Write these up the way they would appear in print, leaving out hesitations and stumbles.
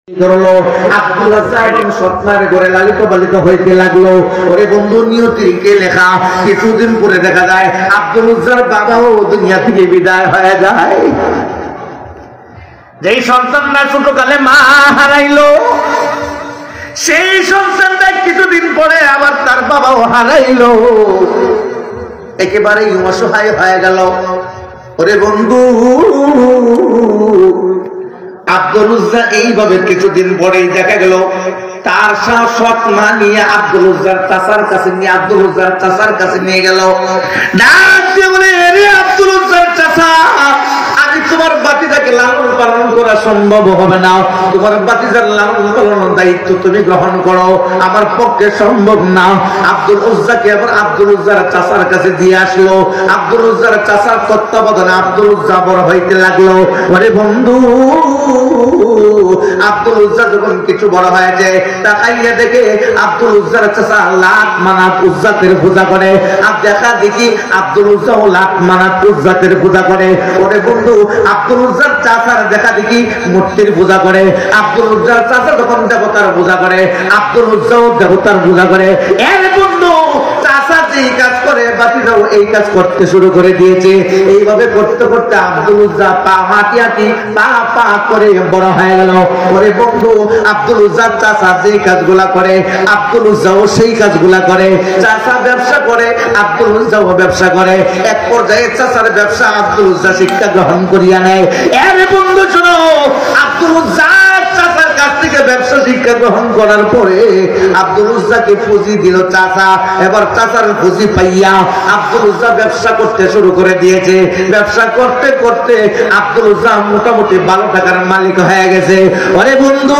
ধরলো আব্দুল্লাহ সাহেব সৎমার ঘরে লালিত পালিত হইতে লাগলো। ওরে বন্ধু, নিয়তিকে লেখা কিছুদিন পরে দেখা যায় আব্দুল উজ্জার বাবাও দুনিয়া থেকে বিদায় হয়ে যায়। যেই সন্তানটা ছোটকালে মা হারাইলো, সেই সন্তানটা কিছুদিন পরে আবার তার বাবাও হারাইলো, একেবারেই অসহায় হয়ে গেল। ওরে বন্ধু, আব্দুল উজ্জা এইভাবে কিছুদিন পরেই দেখা গেল তার সৎ মা নিয়ে আব্দুল উজ্জার চাচার কাছে নিয়ে গেল। ডাক দিয়ে বলে, রে আব্দুল উজ্জার চাচা, আমি তোমার বাতিজাকে লালন পালন করা সম্ভব হবে না, তোমার বাতিজার লালন পালনের দায়িত্ব তুমি গ্রহণ করো, আমার পক্ষে সম্ভব না। আব্দুল উজ্জাকে আবার আব্দুল উজ্জার চাচার কাছে দিয়ে আসলো। আব্দুল উজ্জার চাচার তত্ত্বাবধানে আব্দুল উজ্জা বড় হইতে লাগলো। ওরে বন্ধু, আব্দুল উজ্জা যখন কিছু বড় হয়ে যায়, তাকাইয়া দেখে আব্দুল উজ্জার চাচা লাত মানাত উজ্জাতের পূজা করে, আর দেখা দেখি আব্দুল উজ্জাও লাত মানাত উজ্জাতের পূজা করে। ওরে বন্ধু, আব্দুল উজ্জার চাচার দেখা দেখি মূর্তির পূজা করে, আব্দুল উজ্জার চাচা যখন দেবতার পূজা করে, আব্দুল উজ্জাও দেবতার পূজা করে। এর বন্ধু, চাচা যেই কাজ করে বাতিজাও এই কাজ করতে শুরু করে দিয়েছে। এইভাবে করতে করতে আব্দুল উজ্জা পা হাঁটি পা করে বড় হয়ে গেল। ওরে বন্ধু, আব্দুল উজ্জার চাচা যেই কাজগুলা করে আব্দুল উজ্জাও সেই কাজগুলা করে। চাচা ব্যবসা করে, আব্দুল উজ্জাও ব্যবসা করে। এক পর্যায়ে চাচার ব্যবসা আব্দুল উজ্জা শিক্ষা গ্রহণ করিয়া নেয়। এর বন্ধু শোনো, আব্দুল উজ্জা চাচার কাছ থেকে ব্যবসা শিক্ষা গ্রহণ করার পরে আব্দুল উজ্জাকে পুঁজি দিল চাচা। এবার চাচার পুঁজি পাইয়া আব্দুল উজ্জা ব্যবসা করতে শুরু করে দিয়েছে। ব্যবসা করতে করতে আব্দুল উজ্জা মোটামুটি 12 টাকার মালিক হয়ে গেছে। ওরে বন্ধু,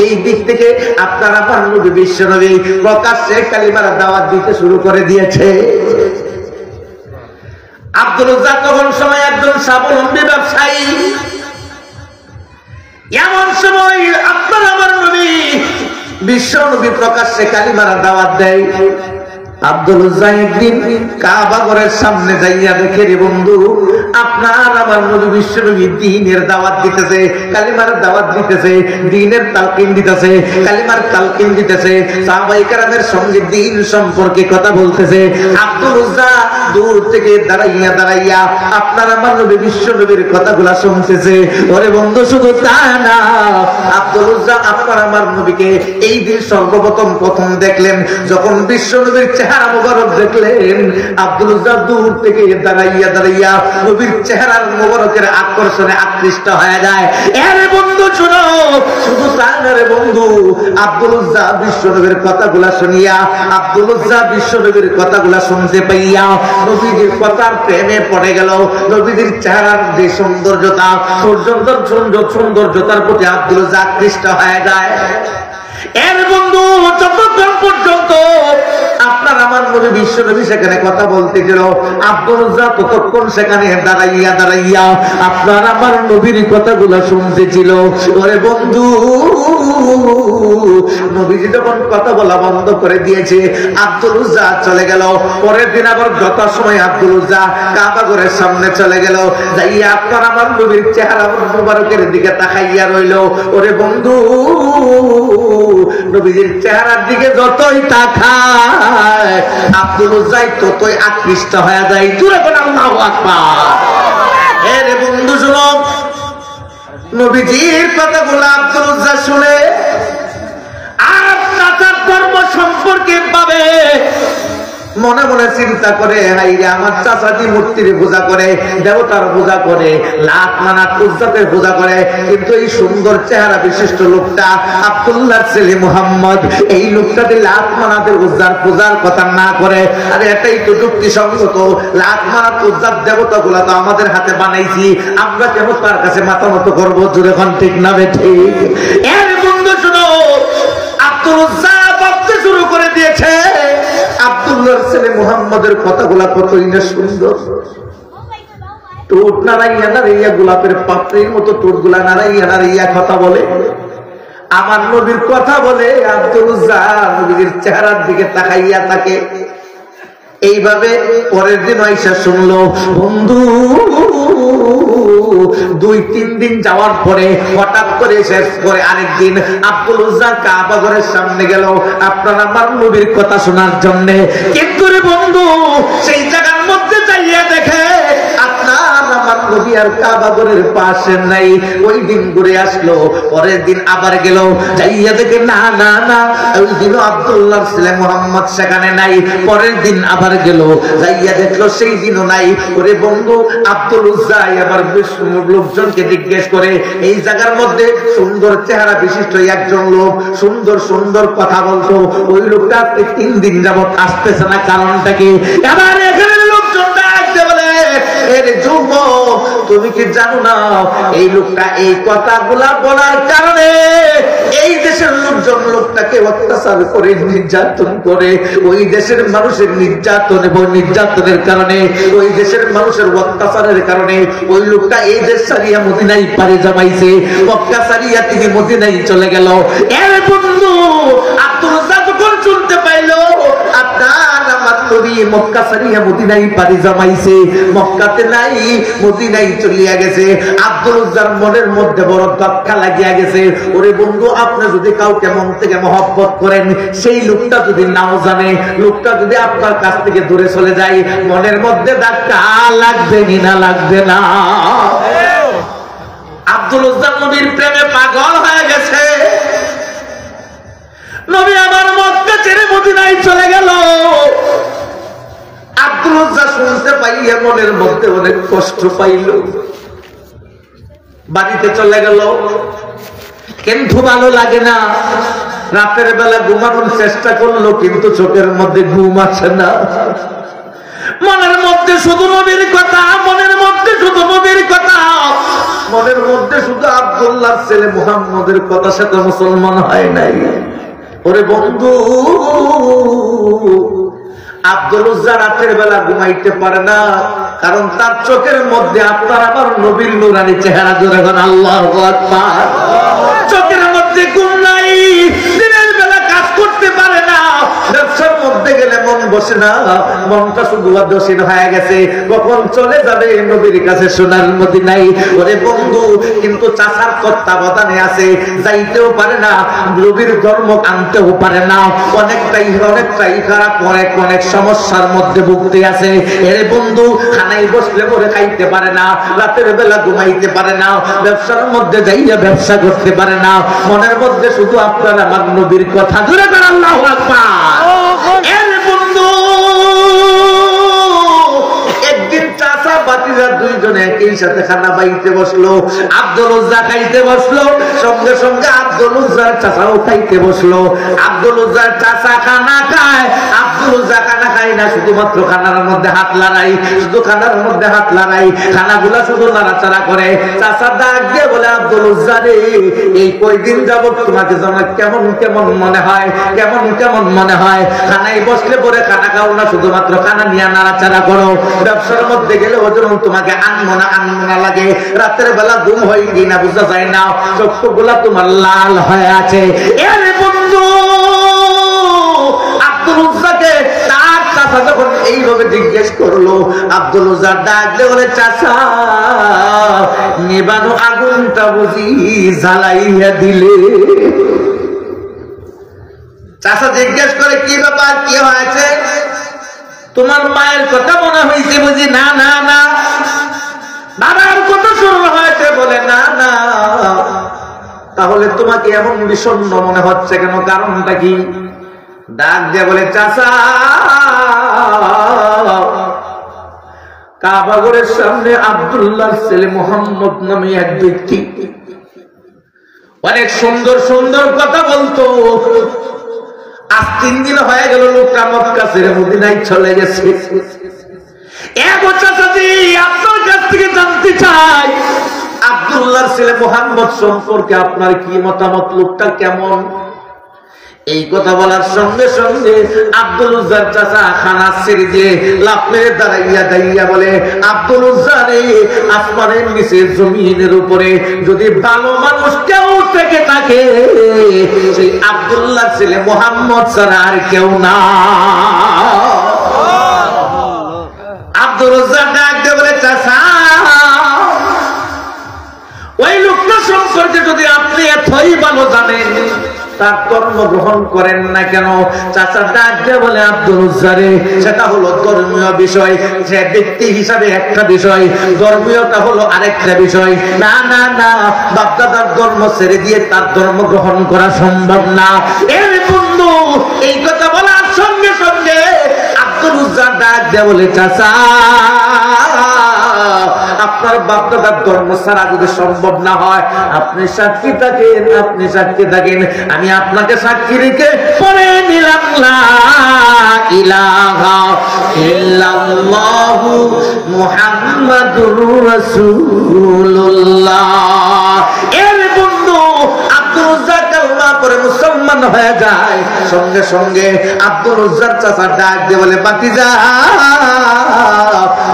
এই দিক থেকে আপনারা নবী বিশ্বনবী প্রকাশ্যে কালিমার দাওয়াত দিতে শুরু করে দিয়েছে। আব্দুল উজ্জা তখন সময় একজন স্বাবলম্বী ব্যবসায়ী। এমন সময় আপনার আমার নবী বিশ্বনবী প্রকাশ্যে কালিমার দাওয়াত দেয়। আব্দুল উজ্জা একদিন কাবা ঘরের সামনে যাইয়া দেখে, রে বন্ধু, আপনার আমার নবী বিশ্বনবী দ্বীনের দাওয়াত দিতেছে, কালিমার দাওয়াত দিতেছে, দ্বীনের তালকিন দিতেছে, কালিমার তালকিন দিতেছে, সাহাবায়ে কেরামের সঙ্গে দ্বীন সম্পর্কে কথা বলতেছে। আব্দুল উজ্জা দূর থেকে দাঁড়াইয়া আপনার আমার নবী বিশ্বনবীর কথাগুলা শুনতেছে। ওরে বন্ধু, শুধু তা না, আব্দুল উজ্জা আপনার আমার নবীকে এই দিন প্রথম দেখলেন। যখন বিশ্বনবীর চেহারা মুবারক দেখলেন, আব্দুল উজ্জা দূর থেকে দাঁড়াইয়া নবীর চেহারার মুবারকের আকর্ষণে আকৃষ্ট হয়ে যায়। আরে বন্ধু শুনো, শুধু তাই না রে বন্ধু, আব্দুল উজ্জা বিশ্বনবীর কথাগুলা শুনিয়া, আব্দুল উজ্জা বিশ্বনবীর কথাগুলা শুনতে পাইয়া নবীজির কথার প্রেমে পড়ে গেল। নবীজির চেহারার যে সৌন্দর্যতা, সৌন্দর্যতার প্রতি আব্দুল উজ্জা আকৃষ্ট হয়ে যায়। এর বন্ধু, যতক্ষণ পর্যন্ত আপনার আমার নবী বিশ্বনবী সেখানে কথা বলতেছিল, আব্দুল উজ্জা ততক্ষণ সেখানে দাঁড়াইয়া আপনার আমার নবীর কথাগুলো শুনতেছিল। ওরে বন্ধু, নবীজি যখন কথা বলা বন্ধ করে দিয়েছে, আব্দুল উজ্জা চলে গেল। পরের দিন আবার যথাসময় আব্দুল উজ্জা কাবা ঘরের সামনে চলে গেল। যাইয়া আপনার আমার নবীর চেহারা মুবারকের দিকে তাকাইয়া রইল। ওরে বন্ধু, নবীজির চেহারার দিকে যতই তাকায় আব্দুল উজ্জা ততই আকৃষ্ট হয়ে যায়। জোরে বলেন আল্লাহু আকবার। এরে বন্ধু শুনো, নবীজির কথাগুলো আব্দুল উজ্জা শুনে আর চাচার ধর্ম সম্পর্কে ভাবে, মনে মনে চিন্তা করে, হাইরে আমার চাচাটি মূর্তির পূজা করে, দেবতার পূজা করে, লাত মানাত উজ্জাতের পূজা করে, কিন্তু এই সুন্দর চেহারা বিশিষ্ট লোকটা আব্দুল্লাহর ছেলে মুহাম্মদ, এই লোকটাতে লাত মানাতের উজ্জার পূজার কথা না করে। আরে এটাই তো যুক্তিসঙ্গত। লাত মানাত উজ্জাত দেবতা গুলা তো আমাদের হাতে বানাইছি, আমরা কেন তার কাছে মাথা মতো করবো? জোরে এখন ঠিক না ঠিক? এর বন্ধু শুনো, আব্দুল উজ্জা ভাবতে শুরু করে দিয়েছে আব্দুল্লাহর ছেলে মুহাম্মদের কথাগুলা কতই না সুন্দর। ঠোঁট নাড়াইয়া গোলাপের পাত্রের মতো ঠোঁটগুলা নাড়াইয়া কথা বলে, আমার নবীর কথা বলে। আব্দুল উজ্জা নবীর চেহারার দিকে তাকাইয়া থাকে। এইভাবে পরের দিন আয়েশা শুনলো, বন্ধু 2-3 দিন যাওয়ার পরে হঠাৎ করে শেষ করে আরেকদিন আব্দুল উজ্জা কাবা ঘরের সামনে গেল আপনার আমার নবীর কথা শোনার জন্য। কিন্তু রে বন্ধু সেই জায়গার মধ্যে যাইয়া দেখে আপনার আমার নবী আর কাবা ঘরের পাশে নাই। ওই দিন ঘুরে আসলো, পরের দিন আবার গেল, যাইয়া দেখে না না না ওই দিনও আব্দুল্লাহর ছেলে মুহাম্মদ সেখানে নাই। পরের দিন আবার গেল, যাইয়া দেখলো সেই দিনও নাই। ওরে বন্ধু আব্দুল উজ্জা আবার লোকজনকে জিজ্ঞেস করে এই জায়গার মধ্যে সুন্দর চেহারা বিশিষ্ট একজন লোক সুন্দর সুন্দর কথা বলতো, ওই লোকটা 3 দিন যাবত আসতেছে না, কারণটা কি? এবার এখানে লোকজন ডাকতে বলে এরে যুবক তুমি কি জানো না এই লোকটা এই কথাগুলা বলার কারণে এই দেশের লোকজন লোকটাকে অত্যাচার করে নির্যাতন করে, ওই দেশের মানুষের নির্যাতন এবং নির্যাতনের কারণে ওই দেশের মানুষের অত্যাচারের কারণে ওই লোকটা এই দেশ ছাড়িয়া মদিনায় পাড়ি জমাইছে, মক্কা ছাড়িয়া তিনি মদিনায় চলে গেল। এর বন্ধু আব্দুল উজ্জা যখন শুনতে পাইল আপনার আমার নবী মক্কা ছাড়িয়া মদিনায় পাড়ি জমাইছে, মক্কাতে নাই মদিনায় চলিয়া গেছে, আব্দুল উজ্জার মনের মধ্যে বড় ধাক্কা লাগিয়া গেছে। ওরে বন্ধু আপনি যদি কাউকে মন থেকে মহব্বত করেন, সেই লোকটা যদি নাও জানে, লোকটা যদি আপনার কাছ থেকে দূরে চলে যায়, মনের মধ্যে ধাক্কা লাগবে না লাগবে না? আব্দুল উজ্জা নবীর প্রেমে পাগল হয়ে গেছে। নবী আমার মক্কা ছেড়ে মদিনায় চলে গেল। আব্দুল উজ্জা শুনতে পাইয়া মনের মধ্যে অনেক কষ্ট পাইল, বাড়িতে চলে গেল, কিন্তু ভালো লাগে না। রাতের বেলা ঘুমানোর চেষ্টা করলো, কিন্তু চোখের মধ্যে ঘুম আসে না। মনের মধ্যে শুধু নবীর কথা, মনের মধ্যে শুধু নবীর কথা, মনের মধ্যে শুধু আব্দুল্লাহর ছেলে মুহাম্মদের কথা। সে তো মুসলমান হয় নাই। ওরে বন্ধু আব্দুল উজ্জা রাতের বেলা ঘুমাইতে পারে না, কারণ তার চোখের মধ্যে আপনার আবার নবীর নূরানী চেহারা। জোরে বলেন আল্লাহু আকবার। চোখের মধ্যে ঘুম নাই, দিনের বেলা কাজ করতে পারে না, ব্যবসার মধ্যে গেলে মন বসে না, মনটা শুধু অদর্শীন হয়ে গেছে। কখন চলে যাবে নবীর কাছে সোনার মদিনায়? ওরে বন্ধু কিন্তু চাচার তত্ত্বাবধানে আছে, যাইতেও পারে না, নবীর ধর্ম আনতেও পারে না, অনেকটাই খারাপ, অনেক সমস্যার মধ্যে ভুগতে আছে। এরে বন্ধু খানায় বসলে পরে খাইতে পারে না, রাতের বেলা ঘুমাইতে পারে না, ব্যবসার মধ্যে যাইয়া ব্যবসা করতে পারে না, মনের মধ্যে শুধু আপনার আমার নবীর কথা। জোরে বলেন আল্লাহু আকবার। এরে বন্ধু একদিন চাচা ভাতিজা দুইজনে একই সাথে খানা বাইতে বসলো। আব্দুল উজ্জা খাইতে বসলো, সঙ্গে সঙ্গে আব্দুল উজ্জার চাচাও খাইতে বসলো। আব্দুল উজ্জার চাচা খানা খায়, আব্দুল উজ্জা খানা খায় না, শুধুমাত্র খানার মধ্যে হাত লড়াই, শুধু খানার মধ্যে হাত লড়াই, খানাগুলা শুধু নাড়াচাড়া করে। চাচা ডাক দিয়ে বলে আব্দুল উজ্জা রে এই কয়দিন যাবত তোমাকে যেন কেমন কেমন মনে হয়, কেমন কেমন মনে হয়। খানায় বসলে পরে খানা খাও না, শুধুমাত্র খানা নিয়ে নাড়াচাড়া করো, ব্যবসার মধ্যে গেলে ওজন তোমাকে আনমনা লাগে, রাতের বেলা ঘুম হয় কিনা বুঝা যায় না, চক্ষুগুলা তোমার লাল হয়ে আছে। এর বন্ধু আব্দুল উজ্জাকে তার চাচা যখন এইভাবে জিজ্ঞেস করলো, আব্দুল উজ্জা ডাকলে বলে চাচা নিবানো আগুনটা বুঝি জ্বালাইয়া দিলে? চাচা জিজ্ঞেস করে কি ব্যাপার, কি হয়েছে? তোমার মায়ের কথা মনে হয়েছে বুঝি? না না না। বাবার কথা শুরু হয়েছে? বলে না না। তাহলে তোমাকে এমন বিষণ্ণ মনে হচ্ছে কেন, কারণটা কি? ডাক দিয়ে বলে চাচা কাবা ঘরের সামনে আব্দুল্লাহর ছেলে মুহাম্মদ নামে এক ব্যক্তি অনেক সুন্দর সুন্দর কথা বলতো, আজ 3 দিন হয়ে গেল লোকটা মক্কা ছেড়ে মদিনায় চলে গেছে। আপনার কাছ থেকে জানতে চাই আব্দুল্লাহর ছেলে মুহাম্মদ সম্পর্কে আপনার কি মতামত, লোকটা কেমন? এই কথা বলার সঙ্গে সঙ্গে আব্দুল উজ্জার চাচা খানা ছেড়ে দিয়ে লাফ মেরে দাঁড়াইয়া বলে আব্দুল উজ্জা রে, আসমানের নিচে জমিনের উপরে যদি ভালো মানুষ কেউ থেকে থাকে সেই আব্দুল্লাহ ছেলে মুহাম্মদ ছাড়া আর কেউ না। আব্দুল উজ্জা ডাক দিয়ে বলে চাচা সম্পর্কে যদি আপনি এতই ভালো জানেন, তার ধর্ম গ্রহণ করেন না কেন? চাচা ডাক দিয়ে বলে, আব্দুল উজ্জা রে, সেটা হলো ধর্মীয় বিষয়, সে ব্যক্তি হিসাবে একটা বিষয়, ধর্মীয়টা হলো আরেকটা বিষয়। না না না, বাপদাদার ধর্ম ছেড়ে দিয়ে তার ধর্ম গ্রহণ করা সম্ভব না। এর বন্ধু এই কথা বলার সঙ্গে সঙ্গে আব্দুল উজ্জা ডাক দিয়ে বলে, চাচা আপনার বাপদাদার ধর্ম ছাড়া যদি সম্ভব না হয়, আপনি সাক্ষী থাকেন, আপনি সাক্ষী থাকেন, আমি আপনাকে সাক্ষী রেখে পড়ে নিলাম লা ইলাহা ইল্লাল্লাহু মুহাম্মাদুর রাসূলুল্লাহ। এর বন্ধু আব্দুল উজ্জা কালমা পড়ে মুসলমান হয়ে যায়। সঙ্গে সঙ্গে আব্দুল উজ্জার চাচা ডাক দিয়ে বলে, বাতিজা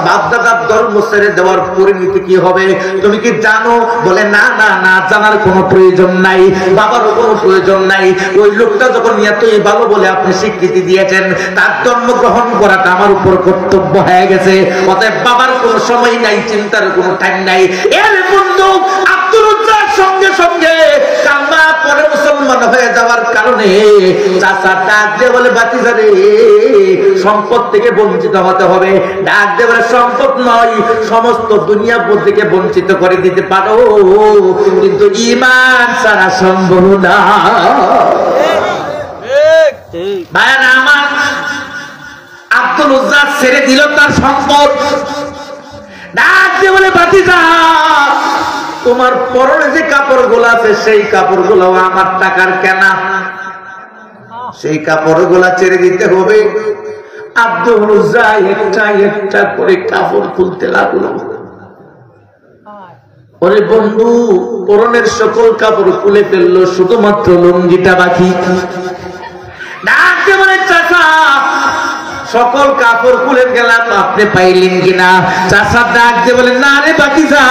বাপদাদার ধর্ম ছেড়ে দেওয়ার পরিণতি কি হবে তুমি কি জানো? বলে, না না না, জানার কোনো প্রয়োজন নাই, বাবারও কোনো প্রয়োজন নাই। ওই লোকটা যখন এতই ভালো বলে আপনি স্বীকৃতি দিয়েছেন, তার ধর্ম গ্রহণ করাটা আমার উপর কর্তব্য হয়ে গেছে। অতএব বাবার কোনো সময় নাই, চিন্তার কোনো টাইম নাই। এর বন্ধু আব্দুল উজ্জার সঙ্গে সঙ্গে কালমা পরে মুসলমান হয়ে যাওয়ার কারণে চাচা ডাক দিয়ে বলে, বাতিজা রে, সম্পদ থেকে বঞ্চিত হতে হবে। ডাক দিয়ে বলে, সম্পদ নয়, সমস্ত দুনিয়া থেকে বঞ্চিত করে দিতে পারো, কিন্তু ঈমান ছাড়া সম্ভব না। ভাইরা আমার, আব্দুল উজ্জা ছেড়ে দিল তার সম্পদ। ডাক দিয়ে বলে, বাতিজা তোমার পরনে যে কাপড়গুলো আছে সেই কাপড়গুলো আমার টাকার কেনা, সেই কাপড়গুলা ছেড়ে দিতে হবে। আব্দুল উজ্জা একটা একটা করে কাপড় খুলতে লাগলো। ওরে বন্ধু, পরনের সকল কাপড় খুলে ফেললো, শুধুমাত্র লুঙ্গিটা বাকি। ডাকতে বলে, চাচা সকল কাপড় খুলে গেলাম, আপনি পাইলেন কিনা? চাচা ডাক দিয়ে বলে, না রে বাতিজা,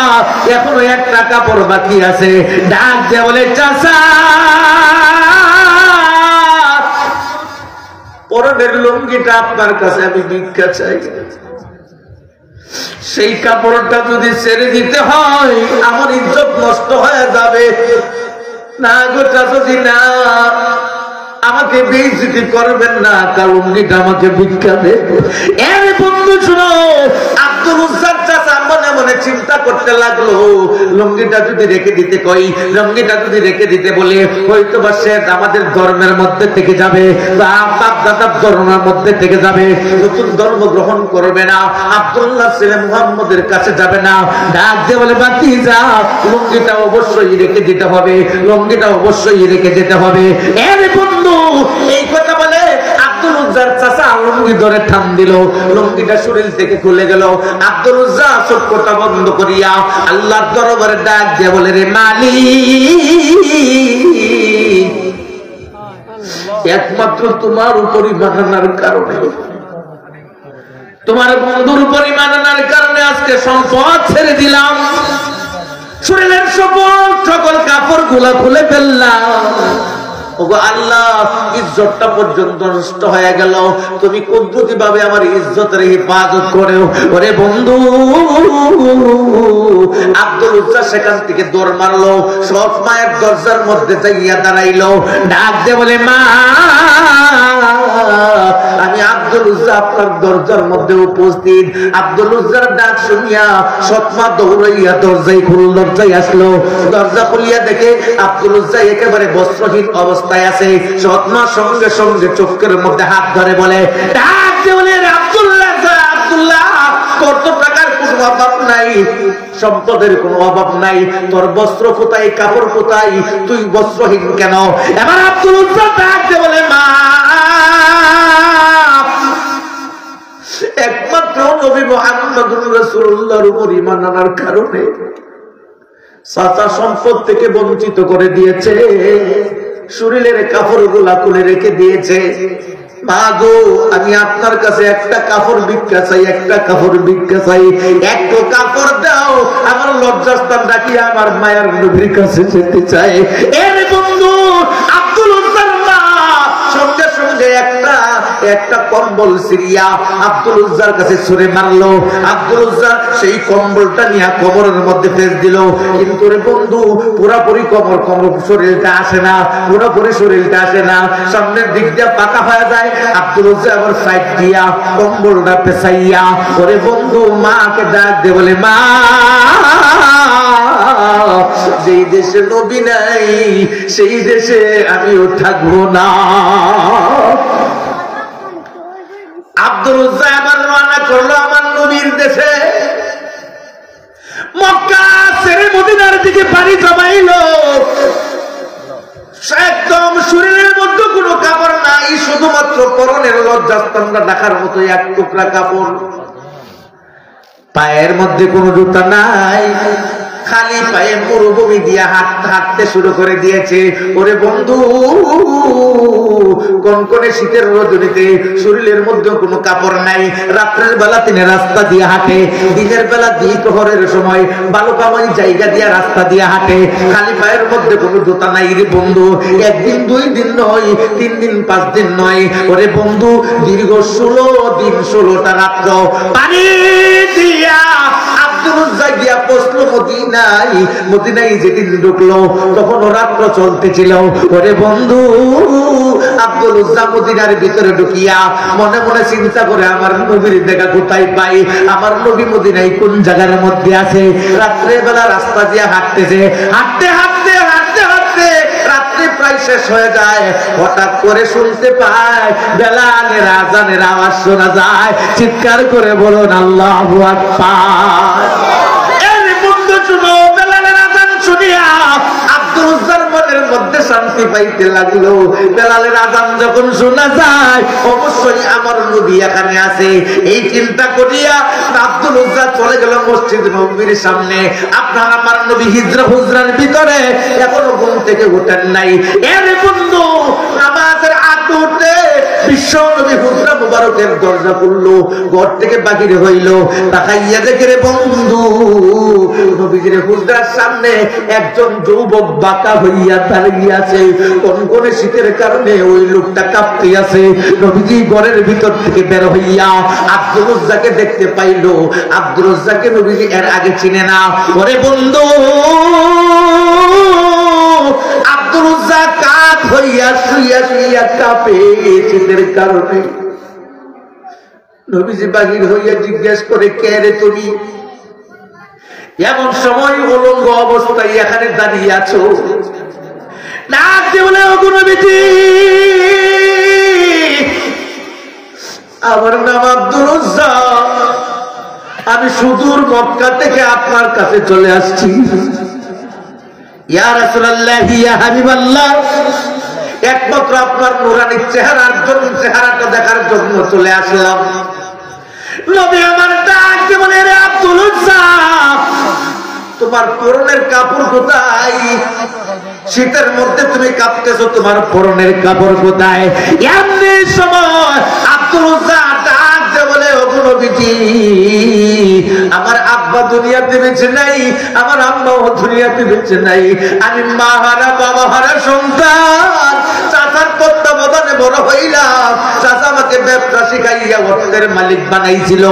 এখনো একটা কাপড় বাকি আছে। ডাক দিয়ে বলে, চাচা পরনের লুঙ্গিটা আপনার কাছে আমি ভিক্ষা চাই, সেই কাপড়টা যদি ছেড়ে দিতে হয় আমার ইজ্জত নষ্ট হয়ে যাবে। না গো চাচা, না, আমাকে বেইজ্জতি করবেন না, কারণ লুঙ্গিটা আমাকে ভিক্ষা দেন। এর বন্ধু শুনো, আব্দুল উজ্জার চাচা মনে মনে চিন্তা করতে লাগলো, লুঙ্গিটা যদি রেখে দিতে কই, লুঙ্গিটা যদি রেখে দিতে বলে, হয়তো বা সে আমাদের ধর্মের মধ্যে থেকে যাবে, বাপ দাদার ধর্মের মধ্যে থেকে যাবে, নতুন ধর্ম গ্রহণ করবে না, আব্দুল্লাহ ছেলে মুহাম্মদের কাছে যাবে না। ডাক দিয়ে বলে, বাতি যা, লুঙ্গিটা অবশ্যই রেখে দিতে হবে, লুঙ্গিটা অবশ্যই রেখে দিতে হবে। এর বন্ধু এই কথা বলে আব্দুল উজ্জার চাচা লুঙ্গি ধরে টান দিল, লুঙ্গিটা শরীর থেকে খুলে গেল। আব্দুল উজ্জা চোখটা বন্ধ করিয়া আল্লাহর দরবারে ডাক দিয়ে বলে, রে মালিক, একমাত্র তোমার উপরই মানার কারণে, তোমার বন্ধুর উপরই মানার কারণে আজকে সম্পদ ছেড়ে দিলাম, শরীরের সকল কাপড় গুলা খুলে ফেললাম। ওগো আল্লাহ, ইজ্জতটা পর্যন্ত নষ্ট হয়ে গেল, তুমি কুদরতি ভাবে আমার ইজ্জতের হেফাজত করো। ওরে বন্ধু, আব্দুল উজ্জা সেখান থেকে দৌড় মারলো, সৎ মায়ের দরজার মধ্যে যাইয়া দাঁড়াইলো। ডাক দিয়ে বলে, মা, আমি আব্দুল উজ্জা আপনার দরজার মধ্যে উপস্থিত। আব্দুল উজ্জার ডাক শুনিয়া সৎ মা দৌড়াইয়া দরজায় আসলো। দরজা খুলিয়া দেখে আব্দুল উজ্জা একেবারে বস্ত্রহীন অবস্থায় আছে। সৎ মা সঙ্গে সঙ্গে চোখের মধ্যে হাত ধরে বলে, ডাক দিয়ে বলে, আব্দুল্লাহ, আব্দুল্লাহ, তোর তো টাকার কোনো অভাব নাই, সম্পদের কোনো অভাব নাই, তোর বস্ত্র কোথায়, কাপড় কোথায়, তুই বস্ত্রহীন কেন? এবার আব্দুল উজ্জা ডাক দিয়ে বলে, মা, একমাত্র নবী মুহাম্মদুর রাসূলুল্লাহর উপর ঈমান আনার কারণে চাচা সম্পদ থেকে বঞ্চিত করে দিয়েছে, শরীরের কাপড়গুলা খুলে রেখে দিয়েছে। মা গো, আমি আপনার কাছে একটা কাপড় ভিক্ষা চাই, একটা কাপড় ভিক্ষা চাই, একটু কাপড় দাও, আমার লজ্জাস্থান রাখিয়া আমার মায়ের নবীর কাছে যেতে চাই। এর বন্ধু আব্দুল উজ্জার মা সঙ্গে সঙ্গে একটা একটা কম্বল সিরিয়া আব্দুল উজ্জার কাছে ছুঁড়ে মারলো। আব্দুল উজ্জা সেই কম্বলটা নিয়ে কোমরের মধ্যে ফেস দিল, কিন্তু রে বন্ধু পুরাপুরি কোমর শরীরটা আসে না, পুরোপুরি শরীরটা আসে না, সামনের দিক দিয়ে পাকা হয়ে যায়। আব্দুল উজ্জা আবার সাইড দিয়া কম্বলটা পেছাইয়া ওরে বন্ধু মাকে ডাক দে, বলে মা যেই দেশে নবী নাই সেই দেশে আমিও থাকবো না। আব্দুল উজ্জা আবার রওনা করলো আমার নবীর দেশে। মক্কা ছেড়ে মদিনার দিকে পাড়ি জমাইলো। একদম শরীরের মধ্যে কোনো কাপড় নাই, শুধুমাত্র পরনের লজ্জাস্থানটা ঢাকার মতো এক টুকরা কাপড়। পায়ের মধ্যে কোনো জুতা নাই, খালি পায়ে মরুভূমি দিয়ে হাঁটতে শুরু করে দিয়েছে। ওরে বন্ধু কনকনে শীতের রজনীতে শরীরের মধ্যে কোনো কাপড় নাই। রাত্রের বেলা তিনি রাস্তা দিয়ে হাঁটে, দিনের বেলা দ্বিপ্রহরের সময় বালুকাময় জায়গা দিয়ে রাস্তা দিয়ে হাঁটে, খালি পায়ের মধ্যে কোনো জুতা নাই। রে বন্ধু একদিন 2 দিন নয়, 3 দিন 5 দিন নয়, ওরে বন্ধু দীর্ঘ 16 দিন 16টা রাত্র পানি দিয়া আব্দুল উজ্জা গিয়া পৌঁছলো মদিনায়। মদিনায় যেদিন ঢুকলো তখন রাত্র চলতেছিল। ওরে বন্ধু আব্দুল উজ্জা মদিনার ভিতরে ঢুকিয়া মনে মনে চিন্তা করে আমার নবীর দেখা কোথায় পাই, আমার নবী মদিনায় কোন জায়গার মধ্যে আছে। রাত্রের বেলা রাস্তা দিয়ে হাঁটতেছে, হাঁটতে হাঁটতে হাঁটতে হাঁটতে রাত্রি প্রায় শেষ হয়ে যায়। হঠাৎ করে শুনতে পায় বেলালের আজানের আওয়াজ শোনা যায়। চিৎকার করে বলুন আল্লাহু আকবার। এই বন্ধু শুনো, বেলালের আজান শুনিয়া আব্দুল উজ্জার মনের মধ্যে শান্তি পাইতে লাগলো। বেলালের আজান যখন শোনা যায় অবশ্যই আমার নবী এখানে আছে, এই চিন্তা করিয়া আব্দুল উজ্জা চলে গেল মসজিদ নববীর সামনে। আপনার আমার নবী হিজরা হুজরার ভিতরে এখনো ঘুম থেকে ওঠেন নাই। এর বন্ধু নামাজের আগ উঠতে বিশ্ব নবী হুজরা মুবারকের দরজা খুললো, ঘর থেকে বাহির হইল। তাকাইয়া দেখে রে বন্ধু নবীজির হুজরার সামনে একজন যুবক বাঁকা হইয়া দাঁড়িয়ে আছে। কনকনে শীতের কারণে ওই লোকটা কাঁপতে আছে। নবীজি ঘরের ভিতর থেকে বের হইয়া আব্দুল উজ্জাকে দেখতে পাইলো। আব্দুল উজ্জাকে নবীজি এর আগে চিনে না। ওরে বন্ধু আব্দুল উজ্জা কাত হইয়া শুইয়া শুইয়া কাঁপে শীতের কারণে। নবীজি বাহির হইয়া জিজ্ঞেস করে, কে রে তুমি? এমন সময় উলঙ্গ অবস্থায় এখানে দাঁড়িয়ে আছো। ডাক দিয়ে বলে, ওগো নবীজি আমার নাম আব্দুল উজ্জা, আমি সুদূর মক্কা থেকে আপনার কাছে চলে আসছি। ইয়া রাসূলুল্লাহ ইয়া হাবিবাল্লাহ, একমাত্র আপনার নূরানী চেহারার জন্য, চেহারাটা দেখার জন্য চলে আসলাম। নবী আমার ডাক দিয়ে বলে, রে আব্দুল উজ্জা তোমার পরনের কাপড় কোথায়? শীতের মধ্যে তুমি কাঁপতেছো, তোমার পরনের কাপড় কোথায়? এমনি সময় আব্দুল উজ্জা ডাক দিয়ে বলে, ওগো নবীজি আমার আব্বা দুনিয়াতে বেঁচে নাই, আমার আম্মাও দুনিয়াতে বেঁচে নাই, আমি মা হারা বাবা হারা সন্তান। চাচার তত্ত্বাবধানে বড় হইলাম, চাচা আমাকে ব্যবসা শিখাইয়া অর্থের মালিক বানাইছিল।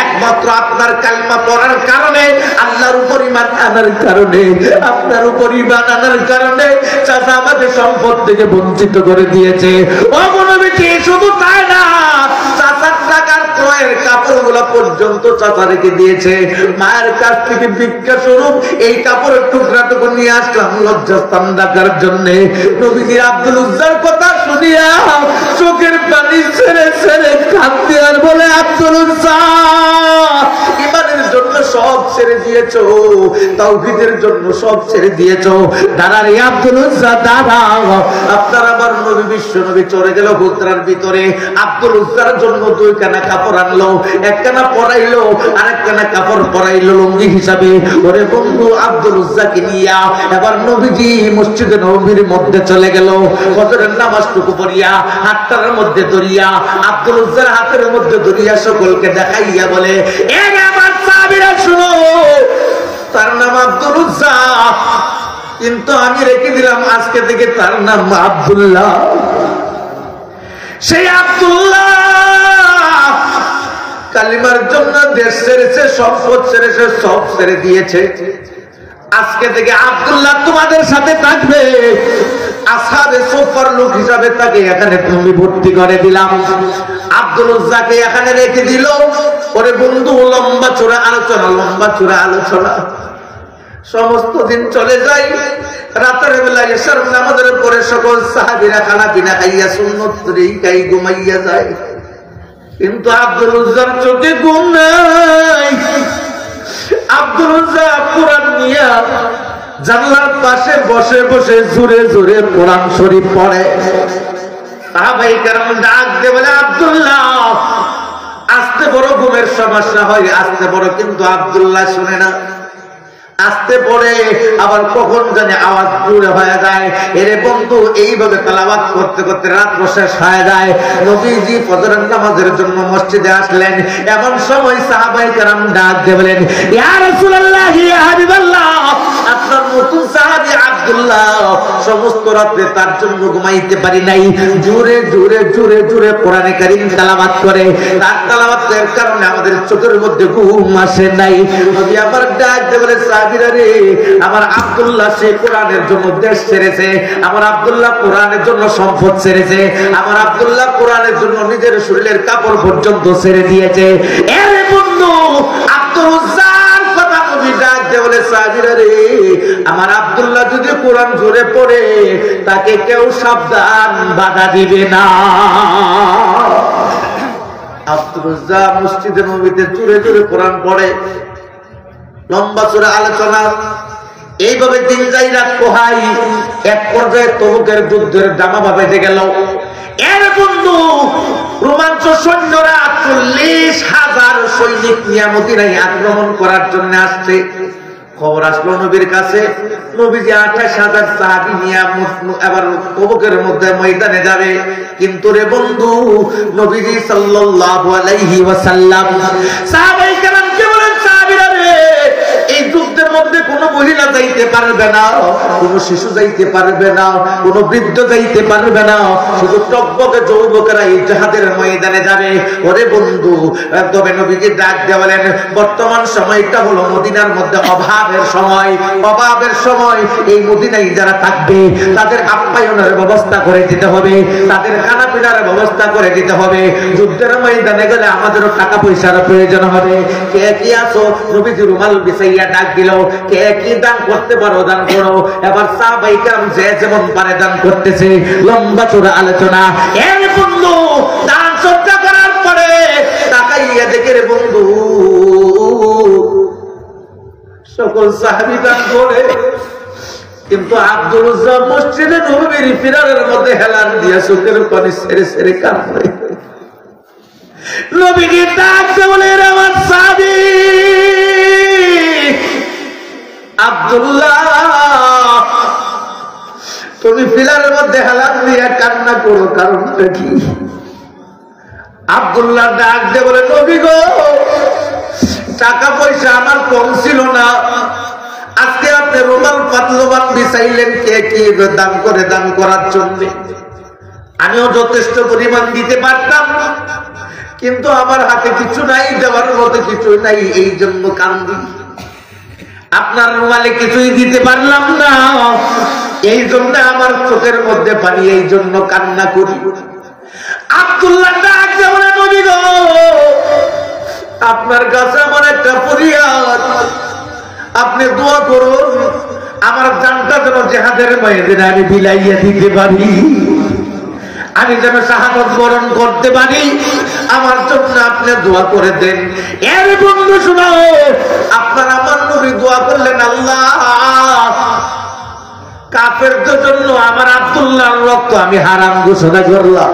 একমাত্র আপনার কালমা পড়ার কারণে, আল্লাহর উপর ঈমান আনার কারণে, আপনার উপর ঈমান আনার কারণে চাচা আমাকে সম্পদ থেকে বঞ্চিত করে দিয়েছে। ওগো নবীজি শুধু তাই না, চাচার টাকার ক্রয়ের কাপড়গুলো পর্যন্ত চাচা রেখে দিয়েছে। মায়ের কাছ থেকে ভিক্ষা স্বরূপ এই কাপড়ের টুকরাটুকু নিয়ে আসলাম লজ্জাস্থান ঢাকার জন্য। নবীজি আব্দুল উজ্জার কথা শুনিয়া চোখের পানি ছেড়ে ছেড়ে কাঁদতে আর বলে, আব্দুল উজ্জা ইমানের জন্য সব ছেড়ে দিয়েছো, তাওহীদের জন্য সব ছেড়ে দিয়েছো। দাঁড়া রে আব্দুল উজ্জা দাঁড়া। আপনার আমার নবী বিশ্ব নবী চলে গেল হুজরার ভিতরে। আব্দুল উজ্জার জন্য 2 কানা কাপড় আনলো, 1 কানা পরাইলো, আরেক কানা কাপড় পরাইলো লুঙ্গি হিসাবে। ওরে বন্ধু আব্দুল উজ্জাকে নিয়া এবার নবীজি মসজিদে নববীর মধ্যে চলে গেল। ফজরের নামাজটুকু পড়িয়া হাতটার মধ্যে ধরিয়া আব্দুল উজ্জার হাতের মধ্যে ধরিয়া সকলকে দেখাইয়া বলে, এ আমার সাহাবীরা শুনো, তার নাম আব্দুল উজ্জা, কিন্তু আমি রেখে দিলাম আজকে থেকে তার নাম আব্দুল্লাহ। সেই আব্দুল্লাহ কালিমার জন্য দেশ ছেড়েছে, সম্পদ ছেড়েছে, সব ছেড়ে দিয়েছে। আজকে থেকে আব্দুল্লাহ তোমাদের সাথে থাকবে, আসহাবে সুফার লোক হিসাবে তাকে এখানে তুমি ভর্তি করে দিলাম। আব্দুল উজ্জাকে এখানে রেখে দিল। ওরে বন্ধু, লম্বা চূড়া আলোচনা সমস্ত দিন চলে যায়। রাতের বেলা এশার নামাজের পরে সকল সাহাবীরা খানা পিনা খাইয়া সুন্নত তরিকায় ঘুমাইয়া যায়, কিন্তু আব্দুল উজ্জার চোখে ঘুম নাই। আব্দুল উজ্জা কোরআন নিয়ে জানলার পাশে বসে বসে জোরে জোরে কোরআন শরীফ পড়ে। সাহাবায়ে কেরাম ডাক দিয়ে বলে, আব্দুল্লাহ আস্তে বড় ঘুমের সমস্যা হয়, আস্তে বড়, কিন্তু আব্দুল্লাহ শুনে না। আস্তে পড়ে আবার কখন জানে আওয়াজ জোরে হয়ে যায়। এরে বন্ধু, এইভাবে তেলাওয়াত করতে করতে রাত শেষ হয়ে যায়। নবীজি ফজরের নামাজের জন্য মসজিদে আসলেন। এমন সময় সাহাবায়ে কেরাম ডাক দিয়ে বলেন, ইয়া রাসূলুল্লাহ, ইয়া হাবিবাল্লাহ, আপনার নতুন সাহাবী আব্দুল্লাহ সমস্ত রাতে তার জন্য ঘুমাইতে পারি নাই, জোরে জোরে জোরে জোরে কোরআনে কারীম তেলাওয়াত করে। তার তেলাওয়াতের কারণে আমাদের চোখের মধ্যে ঘুম আসে নাই। নবী আবার ডাক দিয়ে বলে, আমার আব্দুল্লাহ সে কোরআনের জন্য দেশ ছেড়েছে, আমার আব্দুল্লাহ কোরআনের জন্য সম্পদ ছেড়েছে, আমার আব্দুল্লাহ কোরআনের জন্য নিজের শরীরের কাপড় পর্যন্ত ছেড়ে দিয়েছে। এর বন্ধু আব্দুল উজ্জার কথা নবী ডাক দিয়ে বলে, সাহাবীরা রে, আমার আব্দুল্লাহ যদি কোরআন জোরে পড়ে তাকে কেউ সাবধান বাধা দিবে না। আব্দুল উজ্জা মসজিদে নববীতে জোরে জোরে কোরআন পড়ে, লম্বা চূড়া আলোচনা। এইভাবে দিন যাই রাত পোহাই। এক পর্যায়ে তবুকের যুদ্ধের দামামা বেজে গেল। এর বন্ধু রোমাঞ্চ সৈন্যরা 40,000 সৈনিক নিয়ে মদিনায় আক্রমণ করার জন্য আসছে। খবর আসলো নবীর কাছে, নবীজি 28,000 সাহাবী নিয়ে আবার তবুকের মধ্যে ময়দানে যাবে। কিন্তু রে বন্ধু, নবীজি সাল্লাল্লাহু আলাইহি ওয়াসাল্লাম সাহাবায়ে কেরামকে বলেন, সাহাবীরা রে, এই যুদ্ধের মধ্যে কোনো মহিলা যাইতে পারবে না, কোনো শিশু যাইতে পারবে না, কোনো বৃদ্ধ যাইতে পারবে না, শুধু টকবকে যুবকেরা এই জিহাদের ময়দানে যাবে। ওরে বন্ধু, তবে নবীজি ডাক দিয়ে বলেন, বর্তমান সময়টা হলো মদিনার মধ্যে অভাবের সময়। অভাবের সময় এই মদিনায় যারা থাকবে তাদের আপ্যায়নের ব্যবস্থা করে দিতে হবে, তাদের খানা পিনার ব্যবস্থা করে দিতে হবে। যুদ্ধের ময়দানে গেলে আমাদেরও টাকা পয়সার প্রয়োজন হবে। কে কি আসো? নবীজি রুমাল বিছাইয়া ডাক দিল, কে কি দান করতে পারো দান করো। এবার সাহাবায়ে কেরাম যে যেমন পারে দান করতেছে। লম্বা চূড়া আলোচনা। এর বন্ধু দান সৎকা করার পরে তাকাইয়া দেখে রে বন্ধু, সকল সাহাবী দান করে, কিন্তু আব্দুল উজ্জা মসজিদে নববীর ফিরারের মধ্যে হেলান দিয়া চোখের পানি ছেড়ে ছেড়ে কাঁদে। নবীজি ডাকতে বলে, আমার সাহাবী আব্দুল্লাহ, তুমি ফিলারের মধ্যে হেলান দিয়ে কান্না করো, কারণটা কি? আব্দুল্লাহ ডাক দিয়ে বলে, নবী গো, টাকা পয়সা আমার কম ছিল না, আজকে আপনি রুমাল পাতলবান বিছাইলেন কে কি দান করে দান করার জন্য। আমিও যথেষ্ট পরিমাণ দিতে পারতাম, কিন্তু আমার হাতে কিছু নাই, দেওয়ার মতো কিছু নাই, এই জন্য কান্দি। আপনার রুমালে কিছুই দিতে পারলাম না, এই জন্য আমার চোখের মধ্যে পানি, এই জন্য কান্না করি। আব্দুল্লাহ ডাক দিয়ে বলে, নবী গো, আপনার কাছে আমার একটা ফরিয়াদ, আপনি দোয়া করুন আমার জানটা যেন জিহাদের ময়দানে আমি বিলাইয়া দিতে পারি, আমি যেন শাহাদাত বরণ করতে পারি, আমার জন্য আপনি দোয়া করে দেন। এর বন্ধু শোনাও, আপনার আমার নবী দোয়া করলেন, আল্লাহ কাফেরদের জন্য আমার আব্দুল্লাহর রক্ত আমি হারাম ঘোষণা করলাম।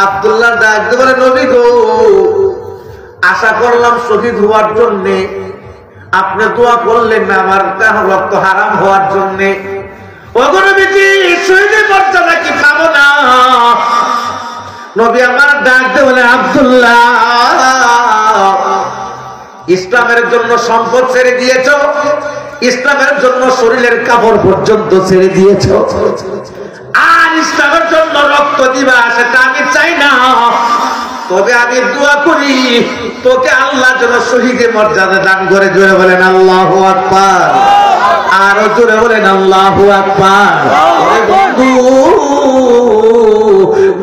আব্দুল্লাহ ডাক দিয়ে বলে, নবী গো, আশা করলাম শহীদ হওয়ার জন্য, আপনি দোয়া করলেন না আমার রক্ত হারাম হওয়ার জন্য। শহীদের মর্যাদা কি পাবো না? নবী আমার ডাক দিয়ে বলে, আব্দুল্লাহ, ইসলামের জন্য সম্পদ ছেড়ে দিয়েছ, ইসলামের জন্য শরীরের কাপড় পর্যন্ত ছেড়ে দিয়েছ, আর ইসলামের জন্য রক্ত রক্ত দিবা সেটা আমি চাই না, তবে আমি দোয়া করি তোকে আল্লাহ যেন শহীদের মর্যাদা দান করে। জোরে বলেন আল্লাহু আকবার, আরো জোরে বলেন আল্লাহু আকবার। বন্ধু,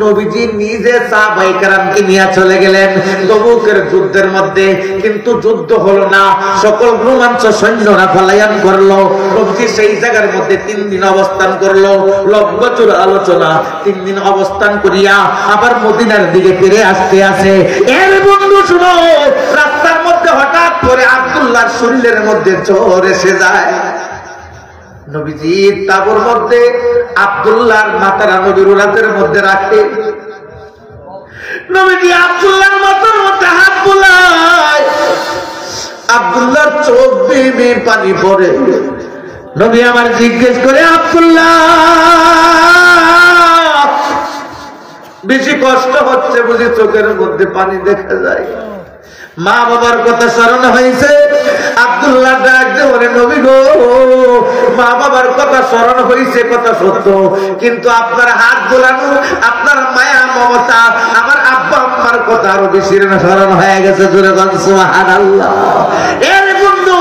নবীজি নিজে সাহাবায়ে কেরামকে নিয়ে চলে গেলেন তবুকের যুদ্ধের মধ্যে, কিন্তু যুদ্ধ হলো না, সকল রোমাঞ্চ সৈন্যরা পলায়ন করলো। নবীজি সেই জায়গার মধ্যে 3 দিন অবস্থান করলো, লম্বচুর আলোচনা। 3 দিন অবস্থান করিয়া আবার মদিনার দিকে ফিরে আসতে আছে। এর বন্ধু শুনো, রাস্তার মধ্যে হঠাৎ করে আব্দুল্লাহর শরীরের মধ্যে জ্বর এসে যায়। নবীজি তাবুর মধ্যে আব্দুল্লাহর মাথারা নবীর রাতের মধ্যে রাখে। নবীজি আব্দুল্লাহর মাথার মধ্যে হাত বুলায়, আব্দুল্লাহর চোখ বেয়ে পানি পড়ে। নবী আমার জিজ্ঞেস করে, আব্দুল্লাহ বেশি কষ্ট হচ্ছে বুঝি? চোখের মধ্যে পানি দেখা যায়। মা বাবার কথা স্মরণ হয়েছে। আব্দুল্লাহ ডাক দিয়ে বলে, নবী গো, মা বাবার কথা স্মরণ হয়েছে, কথা সত্য, কিন্তু আপনার হাত বোলানো, আপনার মায়া মমতা, আমার আব্বা আম্মার কথা আরো বেশি স্মরণ হয়ে গেছে। জোরে বলেন সুবহানাল্লাহ। এর বন্ধু,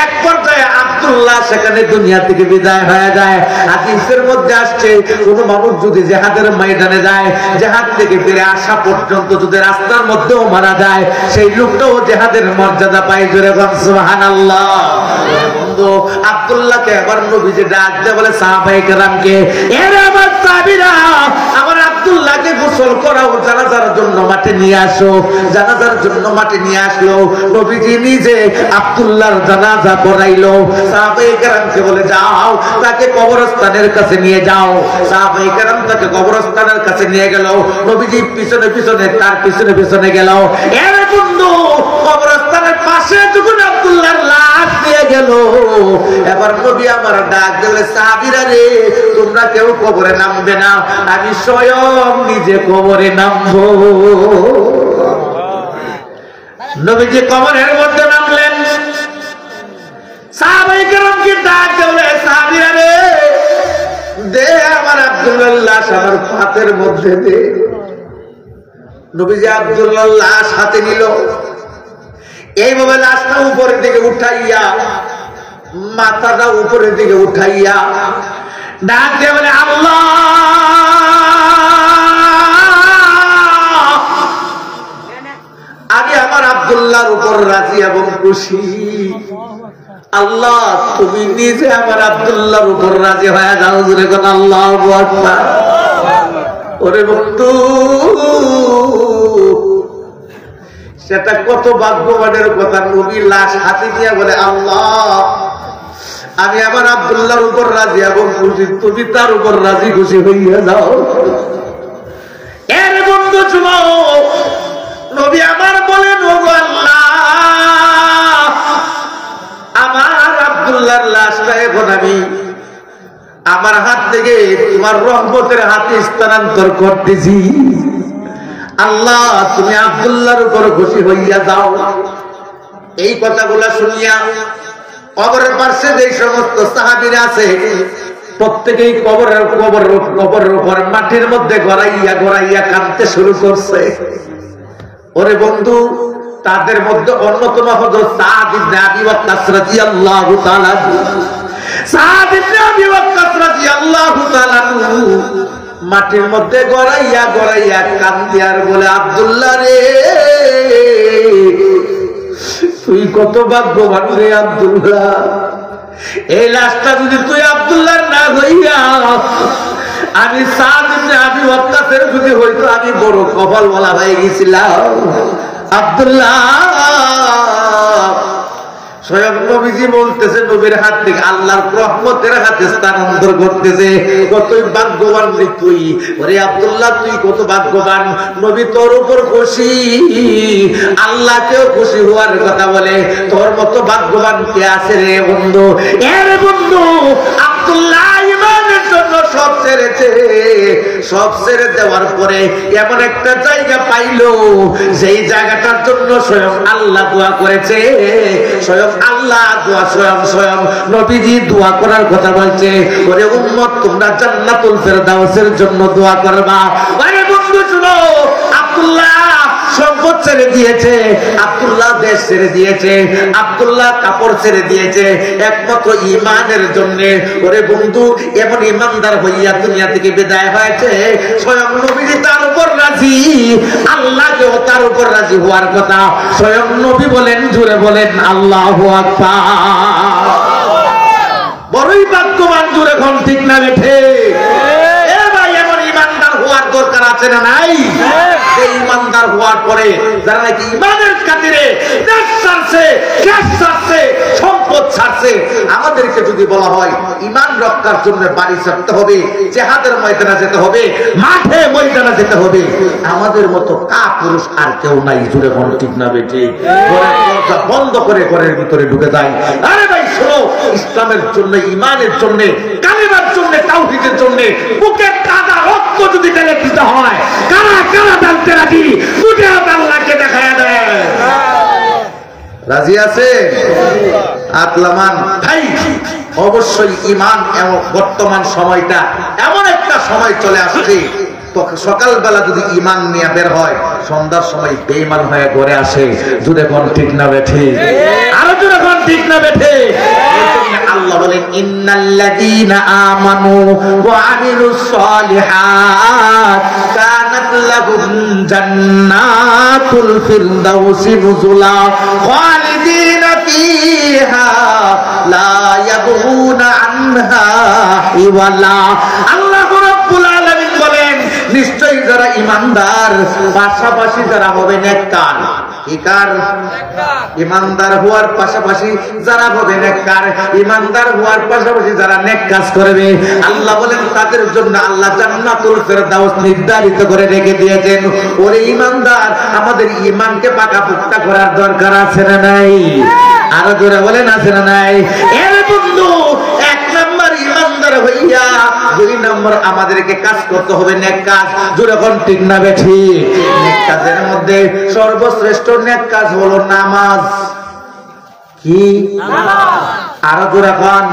এক পর্যায়ে আব্দুল্লাহ সেখানে দুনিয়া থেকে বিদায় হয়ে যায়। হাদিসের মধ্যে আসছে, কোন মানুষ যদি জিহাদের ময়দানে যায়, জিহাদ থেকে ফিরে আসা পর্যন্ত যদি রাস্তার মধ্যেও মারা যায়, সেই লোকটাও জিহাদের মর্যাদা পায়। জোরে বলেন সুবহানাল্লাহ। বন্ধু, আব্দুল্লাহকে এবার নবীজি ডাক দিয়ে বলে সাহাবায়ে কেরামকে, এর আমার সাহাবীরা, আমার আব্দুল্লাহকে গোসল করাও, জানাজার জন্য মাঠে নিয়ে আসো। জানাজার জন্য মাঠে নিয়ে আসলো। নবীজি নিজে আব্দুল্লাহর জানাজা পড়াইলো। সাহাবায়ে কেরামকে বলে, যাও তাকে কবরস্থানের কাছে নিয়ে যাও। সাহাবায়ে কেরাম তাকে কবরস্থানের কাছে নিয়ে গেল। নবীজি পিছনে পিছনে, তার পিছনে পিছনে গেল। এর বন্ধু, কবরস্থানের পাশে যখন আব্দুল্লাহর লাশ দিয়ে গেল, এবার নবী আমার ডাক দিলে, সাহাবীরা রে, তোমরা কেউ কবরে নামবে না, আমি স্বয়ং নিজে কবরে নামবো। নবীজি কবরের মধ্যে নামলেন। সাহাবায়ে কেরামকে ডাক দিলে, সাহাবীরা রে, দে আমার আব্দুল্লাহর লাশ আমার হাতের মধ্যে দে। নবীজি আব্দুল্লাহর লাশ হাতে নিল। এইভাবে লাশটা উপরের দিকে উঠাইয়া, মাথাটা উপরের দিকে উঠাইয়া ডাক দিয়ে বলে, আল্লাহ, আমি আমার আব্দুল্লাহর উপর রাজি এবং খুশি। আল্লাহ, তুমি নিজে আমার আব্দুল্লাহর উপর রাজি হয়ে যাও। জোরে কোন আল্লাহু আকবার। ওরে বন্ধু, সেটা কত ভাগ্যবানের কথা। নবীর লাশ হাতে নিয়ে বলে, আল্লাহ, আমি আমার আব্দুল্লাহর উপর রাজি এবং খুশি, তুমি তার উপর রাজি খুশি হইয়া যাও। এর বন্ধু শুনো, নবী আমার বলেন, ওগো আল্লাহ, আমার আব্দুল্লাহর লাশটা এখন আমি আমার হাত থেকে তোমার রহমতের হাতে স্থানান্তর করতেছি। আল্লাহ, তুমি আব্দুল্লাহর উপর খুশি হইয়া যাও। এই কথাগুলা শুনিয়া কবরের পাশে যে সমস্ত সাহাবীরা আছে, প্রত্যেকেই কবরের উপর মাটির মধ্যে গড়াইয়া গড়াইয়া কাঁদতে শুরু করছে। ওরে বন্ধু, তাদের মধ্যে অন্যতম হযরত সাদ ইবনে আবি ওয়াক্কাস রাদিয়াল্লাহু তাআলা। সাদ ইবনে আবি ওয়াক্কাস রাদিয়াল্লাহু তাআলা মাটির মধ্যে গড়াইয়া গড়াইয়া কাঁদে আর বলে, আব্দুল্লাহ রে, তুই কত ভাগ্যবান রে আব্দুল্লাহ। এই লাশটা যদি তুই আব্দুল্লাহর না হইয়া আমি সাদ ইবনে আবি ওয়াক্কাসের যদি হইতো, আমি বড় কপালওয়ালা হয়ে গেছিলাম। আব্দুল্লাহ, স্বয়ং নবীজি বলতেছে, নবীর হাত থেকে আল্লাহর রহমতের হাতে স্থানান্তর করতেছে। কতই ভাগ্যবান রে তুই। ওরে আব্দুল্লাহ, তুই কত ভাগ্যবান। নবী তোর উপর খুশি, আল্লাহকেও খুশি হওয়ার কথা বলে। তোর মতো ভাগ্যবান কে আছে রে বন্ধু? এর বন্ধু, আব্দুল্লাহ ইমানের জন্য সব ছেড়েছে, সব ছেড়ে দেওয়ার পরে এমন একটা জায়গা পাইলো, যেই জায়গাটার জন্য স্বয়ং আল্লাহ দোয়া করেছে। স্বয়ং আল্লাহ দোয়া, স্বয়ং নবীজি দোয়া করার কথা বলছে, ওরে উম্মত তোমরা জান্নাতুল ফেরদাউসের জন্য দোয়া করবা। আরে বন্ধু শুনো, আব্দুল্লাহ সম্পদ ছেড়ে দিয়েছে, আব্দুল্লাহ দেশ ছেড়ে দিয়েছে, আব্দুল্লাহ কাপড় ছেড়ে দিয়েছে একমাত্র ঈমানের জন্য। ওরে বন্ধু, এমন ঈমানদার হইয়া দুনিয়া থেকে বিদায় হয়েছে, স্বয়ং নবীজি তার উপর রাজি, আল্লাহকেও তার উপর রাজি হওয়ার কথা। স্বয়ং নবী বলেন, জুড়ে বলেন আল্লাহু আকবার। বড়ই ভাগ্যবান, জুড়ে কোন ঠিক না বেঠে? এ ভাই, এমন ঈমানদার হওয়ার দরকার আছে না নাই? এই ঈমানদার হওয়ার পরে যারা নাকি ঈমানের খাতিরে দেশ ছাড়ছে, গ্যাস ছাড়ছে, সম্পদ ছাড়ছে, আমাদেরকে যদি বলা হয় ঈমান রক্ষার জন্য বাড়ি ছাড়তে হবে, জিহাদের ময়দানে যেতে হবে, মাঠে ময়দানে যেতে হবে, আমাদের মতো কাপুরুষ আর কেউ নাই। জুড়ে কোন ঠিক না বেঠে? ঘরের দরজা বন্ধ করে ঘরের ভিতরে ঢুকে যায়। আরে ভাই শোনো, ইসলামের জন্য, ঈমানের জন্য, কালিমার জন্য, তাওহীদের জন্য বুকের কাদা রক্ত যদি ঢেলে দিতে হয়, কারা কারা ডালতে রাজি? দুটো আল্লাহকে দেখায় দেয়। রাজি আছে? আতলামান ভাই, অবশ্যই ঈমান এবং বর্তমান সময়টা এমন একটা সময় চলে আসছে, সকালবেলা যদি ঈমান নিয়ে বের হয়, সন্ধ্যার সময় বেঈমান হয়ে ঘরে আসে। জুড়ে কোন ঠিক না বেঠে? আরো জুড়ে কোন ঠিক না বেঠে? আল্লাহ বলেন, ইন্নাল্লাযীনা আমানু ওয়া আমিলুস সালিহাত কানাত লাহুম জান্নাতুল ফিরদাউসি নুজুলা খালিদিনা ফিহা লা ইয়াবগুনা আনহা হিওয়ালা। আল্লাহ রাব্বুল আলামিন বলেন, নিশ্চয়ই যারা ঈমানদার, পাশাপাশি যারা হবে নেককার। কি কার? ঈমানদার হওয়ার পাশাপাশি যারা হবে নেককার, ঈমানদার হওয়ার পাশাপাশি যারা নেক কাজ করবে, আল্লাহ বলেন তাদের জন্য আল্লাহ জান্নাতুল ফেরদাউস নির্ধারিত করে রেখে দিয়েছেন। ওরে ঈমানদার, আমাদের ঈমানকে পাকাপোক্তা করার দরকার আছে না নাই? আরো জোরে বলেন, আছে না নাই? এর বন্ধু, এক নাম্বার ঈমানদার হইয়া, দুই নম্বর আমাদেরকে কাজ করতে হবে নেক কাজ। জোরে কোন ঠিক না বেঠি? নেক কাজের মধ্যে সর্বশ্রেষ্ঠ নেক কাজ হলো নামাজ। কি? আরো জোরে কোন?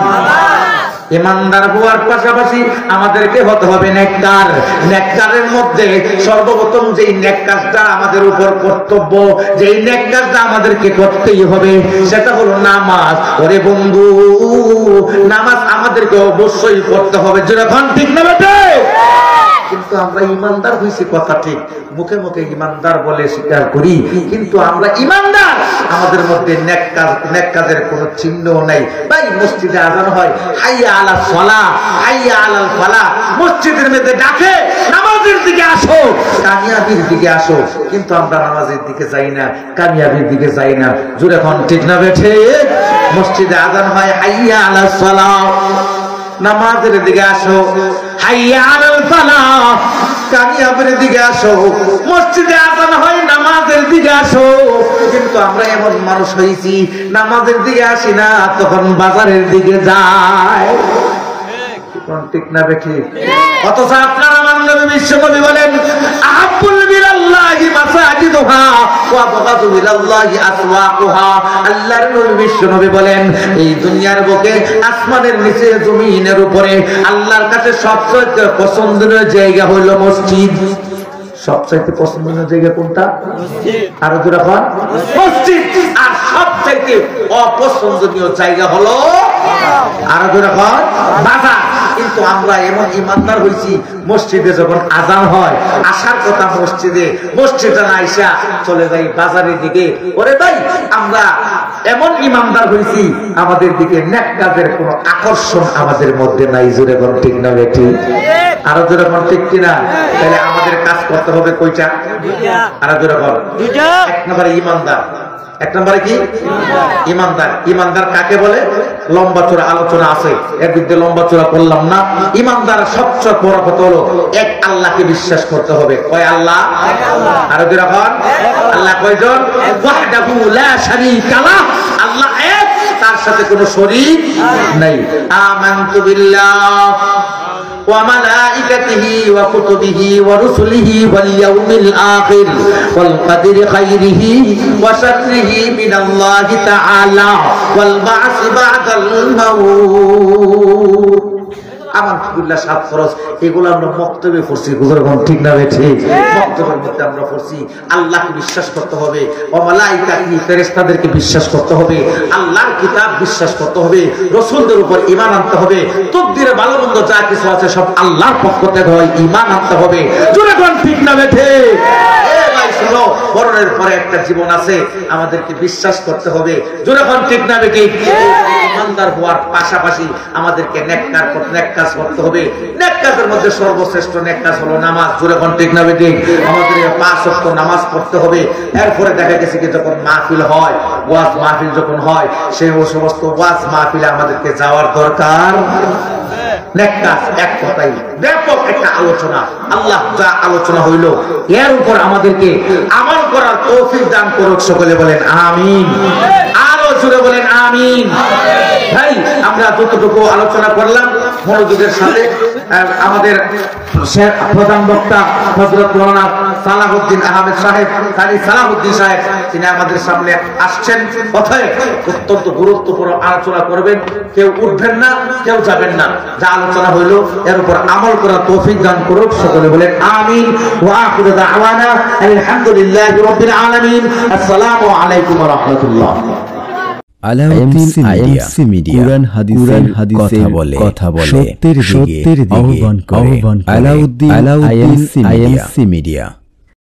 ঈমানদার হওয়ার পাশাপাশি আমাদেরকে হতে হবে নেককার। নেককারের মধ্যে সর্বপ্রথম যেই নেক কাজটা আমাদের উপর কর্তব্য, যেই নেক কাজটা আমাদেরকে করতেই হবে, সেটা হলো নামাজ। ওরে বন্ধু, নামাজ আমাদেরকে অবশ্যই পড়তে হবে। যখন ঠিক না বেটে? কিন্তু আমরা ঈমানদার হইছি কথা ঠিক, মুখে মুখে ঈমানদার বলে স্বীকার করি, কিন্তু আমরা ঈমানদার, আমাদের মধ্যে নেক কাজের কোনো চিহ্নও নাই। ভাই, মসজিদে আযান হয়, হাইয়া আলাস সালাহ, হাইয়া আলাল ফালাহ, মসজিদের মধ্যে ডাকে নামাজের দিকে আসো, কামিয়াবির দিকে আসো, কিন্তু আমরা নামাজের দিকে যাই না, কামিয়াবির দিকে যাই না। জোরে এখন ঠিক না বেঠে? মসজিদে আযান হয়, হাইয়া আলাস সালাহ, নামাজের দিকে আসো, হাইয়া আলাল ফালাহ, কামিয়াবির দিকে আসো। মসজিদে আযান হয়, নামাজের দিকে আসো, কিন্তু আমরা এমন মানুষ হয়েছি, নামাজের দিকে আসি না, তখন বাজারের দিকে যায়। ঠিক না বেঠি? অথচ আপনার আমার নবী বিশ্বনবী বলেন, আহাব্বুল বিলাল্লাহি মাসাজিদুহা ওয়া আবগাযু বিলাল্লাহি আসওয়াকুহা। আল্লাহর নবী বিশ্বনবী বলেন, এই দুনিয়ার বুকে, আসমানের নিচে, জমিনের উপরে আল্লাহর কাছে সবচেয়ে পছন্দনীয় জায়গা হলো মসজিদ। সবচাইতে পছন্দনীয় জায়গা কোনটা? আরো জোরে বল, মসজিদ। আর সবচাইতে অপছন্দনীয় জায়গা হলো, আরো জোরে বল, বাজার। কিন্তু আমরা এমন ঈমানদার হইছি, মসজিদে যখন আযান হয়, আসার কথা মসজিদে, মসজিদে না আইসা চলে যাই বাজারের দিকে। ওরে ভাই, আমরা এমন ঈমানদার হইছি, আমাদের দিকে নেক কাজের কোনো আকর্ষণ আমাদের মধ্যে নাই। জোরে বল ঠিক না বেঠি? আরো জোরে বল ঠিক কিনা? তাহলে আমাদের কাজ করতে হবে কয়টা? আরো জোরে বল। এক নম্বরে ঈমানদার। এক নম্বরে কি? ঈমানদার। ঈমানদার কাকে বলে? লম্বা চোরা আলোচনা আছে, এর বিরুদ্ধে লম্বা চোরা করলাম না। ঈমানদার সবচেয়ে বড় কথা হলো এক আল্লাহকে বিশ্বাস করতে হবে। কয় আল্লাহ? আরো দুই রকম। আল্লাহ কয়জন? ওয়াহদাহু লা শারীকা লাহ, আল্লাহ এক, তার সাথে কোনো শরীক নাই। আমানতু বিল্লাহ ওয়া মালাইকাতিহি ওয়া কুতুবিহি ওয়া রুসুলিহি ওয়াল ইয়াউমিল আখির ওয়াল কদরি খাইরিহি ওয়া শাররিহি মিনাল্লাহি তাআলা ওয়াল বা'স বা'দাল মাউত। আমানতুল্লাহ সাত ফরজ এগুলো আমরা মক্তবে পড়ছি, বুজুর্গণ ঠিক না ঠিক? মক্তবের মধ্যে আমরা পড়ছি আল্লাহকে বিশ্বাস করতে হবে, ওয়া মালাইকাতি ফেরেশতাদেরকে বিশ্বাস করতে হবে, আল্লাহর কিতাব বিশ্বাস করতে হবে, রাসূলদের উপর ঈমান আনতে হবে, তকদিরে ভালো মন্দ যা কিছু আছে সব আল্লাহর পক্ষ থেকে হয়, ঈমান আনতে হবে। জোরে কোন ঠিক না ঠিক? শোনো, মরণের পরে একটা জীবন আছে, আমাদেরকে বিশ্বাস করতে হবে। জোরে কোন ঠিক না ঠিক? ইমানদার হওয়ার পাশাপাশি আমাদেরকে নেক কাজ করতে হবে। নেক কাজের মধ্যে সর্বশ্রেষ্ঠ নেক কাজ হলো নামাজ। জোরে কোন ঠিক না ঠিক? আমাদের 5 ওয়াক্ত নামাজ পড়তে হবে। এরপরে দেখা গেছে কি যখন মাহফিল হয়, ওয়াজ মাহফিল যখন হয়, সেই সমস্ত ওয়াজ মাহফিলে আমাদেরকে যাওয়ার দরকার। নেক কাজ এক কথাই ব্যাপক একটা আলোচনা। আল্লাহ যা আলোচনা হইল এর উপর আমাদেরকে আমল করার তৌফিক দান করুক। সকলে বলেন আমিন। আরো জোরে বলেন আমিন। ভাই, আমরা যতটুকু আলোচনা করলাম মনোযোগের সাথে, আমাদের প্রধান বক্তা হযরত মাওলানা সালাহুদ্দিন আহমেদ সাহেব, কারি সালাহুদ্দিন সাহেব, তিনি আমাদের সামনে আসছেন। কথায় অত্যন্ত গুরুত্বপূর্ণ আলোচনা করবেন। কেউ উঠবেন না, কেউ যাবেন না। যা আলোচনা হইল এর উপর আমল করার তৌফিক দান করুক। সকলে বলেন আমিন। ওয়া আখিরু দাওয়ানা আলহামদুলিল্লাহি রাব্বিল আলামিন। আসসালামু আলাইকুম ওয়া রাহমাতুল্লাহ। আইএমসি মিডিয়া কুরআন হাদিসের কথা বলে সত্যের দিকে আহ্বান করে। Alauddin IMC media.